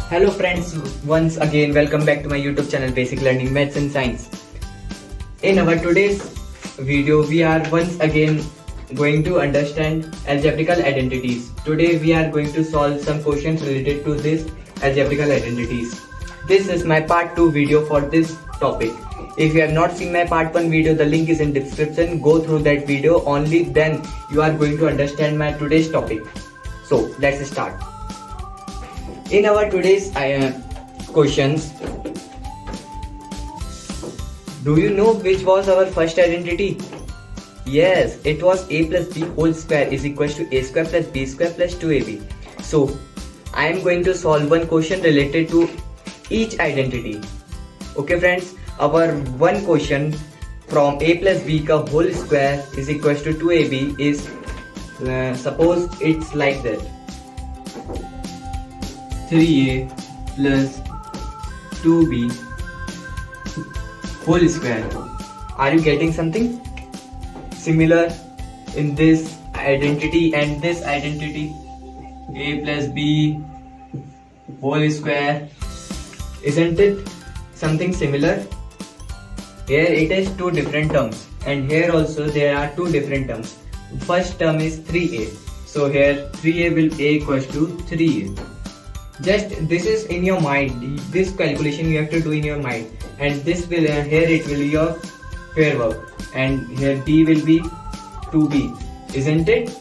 Hello friends, once again welcome back to my YouTube channel Basic Learning Maths and Science. In our today's video we are once again going to understand algebraical identities. Today we are going to solve some questions related to these algebraical identities. This is my part 2 video for this topic. If you have not seen my part 1 video, the link is in description. Go through that video, only then you are going to understand my today's topic. So let's start. In our today's questions, do you know which was our first identity? Yes, it was a plus b whole square is equal to a square plus b square plus 2ab. So I am going to solve one question related to each identity. Okay friends, our one question from a plus b ka whole square is equal to 2ab is suppose it's like that. 3a plus 2b whole square. Are you getting something similar in this identity and this identity? A plus b whole square. Isn't it something similar? Here it is two different terms, and here also there are two different terms. First term is 3a. So here 3a will a equals to 3a. Just this is in your mind, this calculation you have to do in your mind, and this will here it will be your pair verb, and here b will be 2b, isn't it?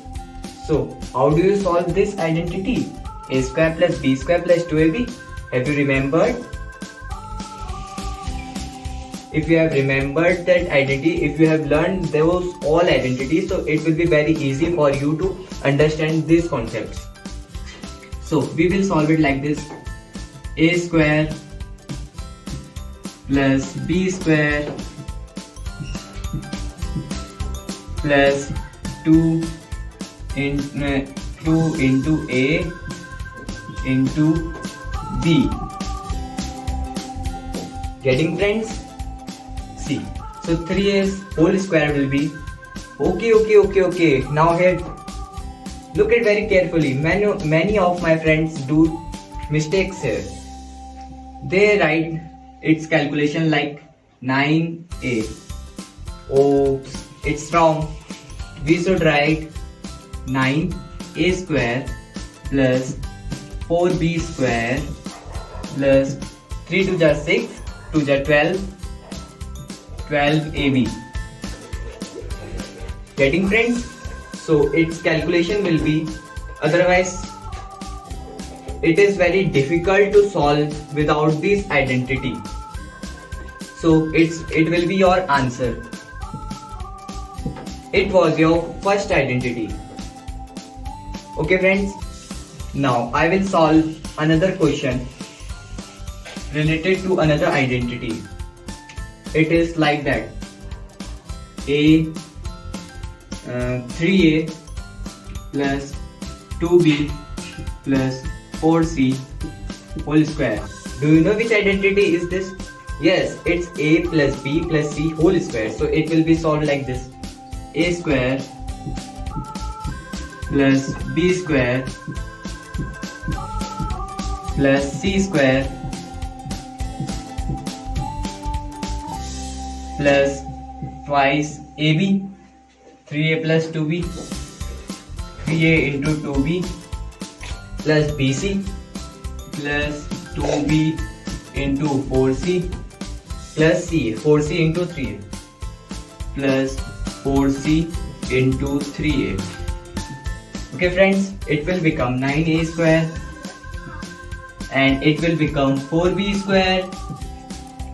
So how do you solve this identity? A square plus b square plus 2ab. Have you remembered? If you have remembered that identity, if you have learned those all identities, so it will be very easy for you to understand these concepts. So we will solve it like this. A square plus b square plus 2 into a into b. Getting friends? See. So 3a whole square will be okay. Now here look at very carefully. Many of my friends do mistakes here. They write its calculation like 9a. Oops, it's wrong. We should write 9a square plus 4b square plus 3 to the 6, 2 the 12, 12ab. Getting friends? So its calculation will be, otherwise it is very difficult to solve without this identity. So it will be your answer. It was your first identity. Okay friends, now I will solve another question related to another identity. It is like that. 3a plus 2b plus 4c whole square. Do you know which identity is this? Yes, it's a plus b plus c whole square. So it will be solved like this. A square plus b square plus c square plus twice ab. 3a plus 2b, 3a into 2b plus bc plus 2b into 4c plus c, 4c into 3a plus 4c into 3a. Okay friends, it will become 9a square and it will become 4b square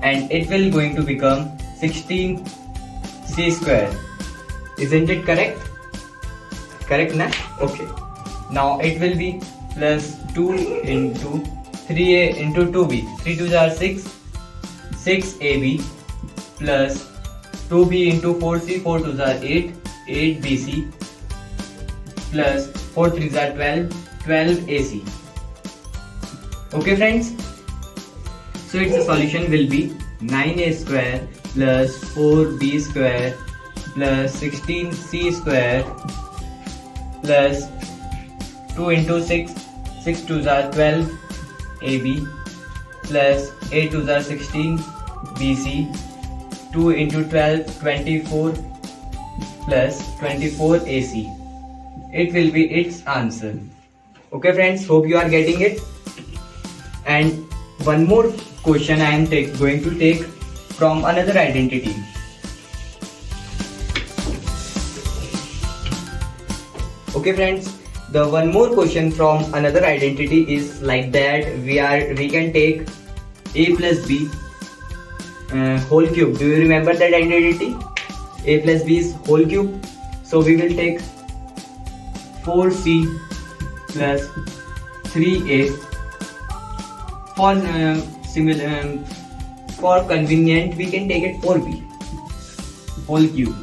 and it will going to become 16c square. Isn't it correct? Correct na? Okay. Now it will be plus 2 into 3a into 2b. 3 2s are 6. 6ab plus 2b into 4c. 4 2s are 8. 8bc plus 4 3s are 12. 12ac. Okay friends? So its solution will be 9a square plus 4b square plus 16c square plus 2 into 6, 6 2s are 12, AB plus 8 to the 16 BC 2 into 12 24 plus 24 AC. It will be its answer. Okay friends, hope you are getting it. And one more question I am going to take from another identity. Okay friends, the one more question from another identity is like that. We can take a plus b whole cube. Do you remember that identity? A plus b is whole cube. So we will take 4c plus 3a. For convenient we can take it 4b whole cube.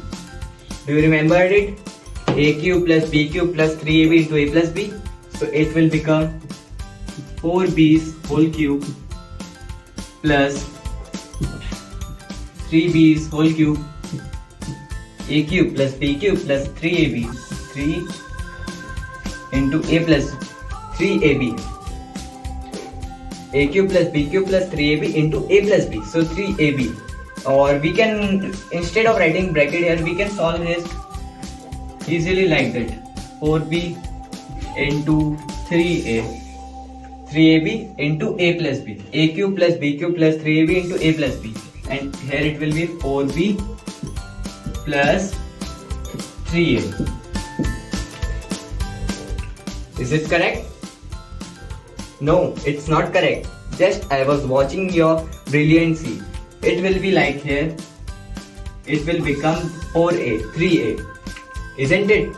Do you remember it? A cube plus b cube plus 3ab into a plus b. So it will become 4b's whole cube plus 3b's whole cube. A cube plus b cube plus 3ab, 3 into a plus 3ab. A cube plus b cube plus 3ab into a plus b. So 3ab. Or we can, instead of writing bracket here, we can solve this easily like that. 4b into 3a. 3ab into a plus b. A cube plus b cube plus 3ab into a plus b. And here it will be 4b plus 3a. Is it correct? No, it's not correct. Just I was watching your brilliancy. It will be like here. It will become 4a, 3a. Isn't it?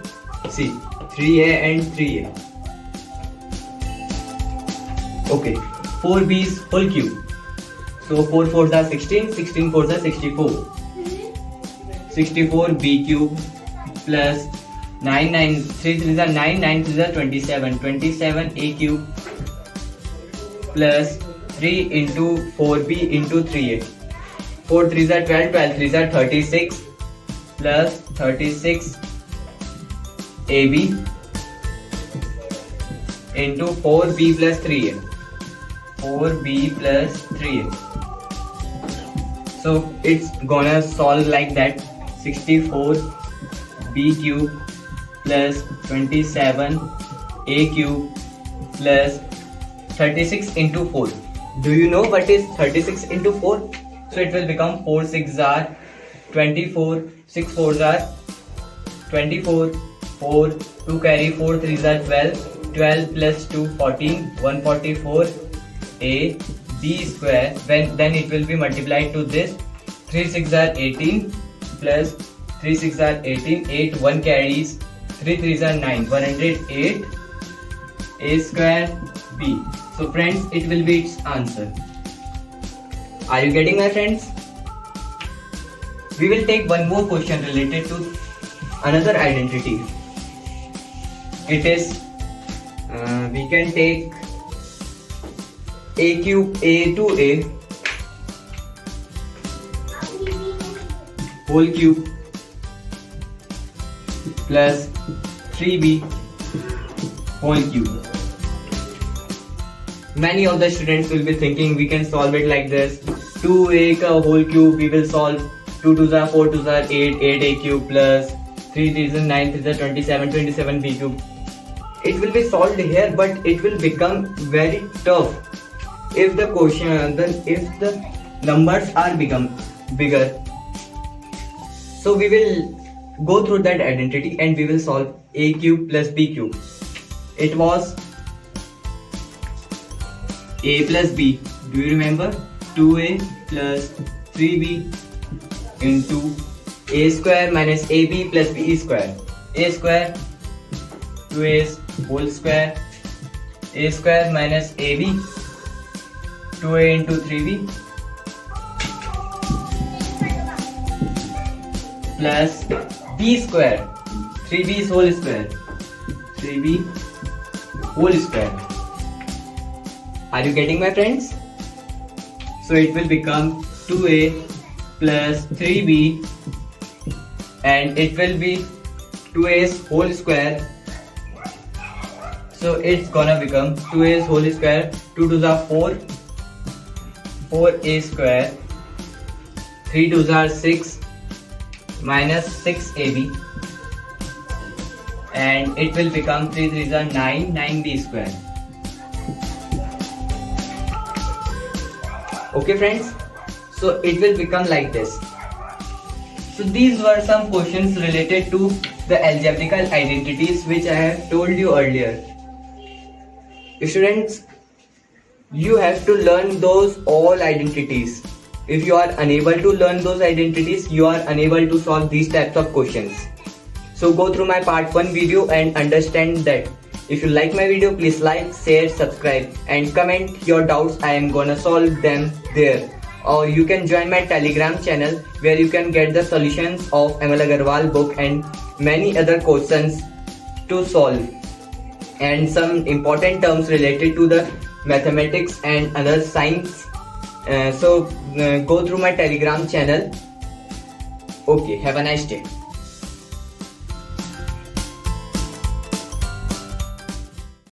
See, 3a and 3a. Okay, 4b's whole cube. So 4 4s are 16, 16 4s are 64. 64b cube plus 9 9 3 3s are 9, 9 3s are 27, 27a cube plus 3 into 4b into 3a. 4 3s are 12, 12 3s are 36 plus 36 AB into 4b plus 3a. 4b plus 3a. So it's gonna solve like that. 64b cube plus 27a cube plus 36 into 4. Do you know what is 36 into 4? So it will become 4 6 are 24, 6 4s are 24, 4 2 carry 4 3s are 12, 12 plus 2 14, 144 a b square. Then it will be multiplied to this. 3 6 are 18 plus 3 6 are 18, 8 1 carries, 3 3s are 9, 108 a square b. So friends, it will be its answer. Are you getting my friends? We will take one more question related to another identity. It is, we can take a cube a to a whole cube plus 3b whole cube. Many of the students will be thinking we can solve it like this. 2a ka whole cube we will solve. 2 2s are 4 2s are 8, 8a cube plus 3 3s are 9 3s are 27, 27b cube. It will be solved here, but it will become very tough if the question, if the numbers are become bigger. So we will go through that identity and we will solve a cube plus b cube. It was a plus b. Do you remember? 2a plus 3b into a square minus ab plus b square. A square 2a's whole square. A square minus ab 2a into 3b plus b square 3b's whole square. 3b whole square. Are you getting my friends? So it will become 2a plus 3b and it will be 2a's whole square. So it's gonna become 2a whole square, 2 to the 4, 4a square, 3 to the 6 minus 6ab, and it will become 3 3 is 9, 9b square. Okay friends, so it will become like this. So these were some questions related to the algebraical identities which I have told you earlier. Students, you have to learn those all identities. If you are unable to learn those identities, you are unable to solve these types of questions. So go through my part 1 video and understand that. If you like my video, please like, share, subscribe and comment your doubts. I am gonna solve them there. Or you can join my Telegram channel where you can get the solutions of ML Agarwal book and many other questions to solve, and some important terms related to the mathematics and other science. So go through my Telegram channel. Okay, have a nice day.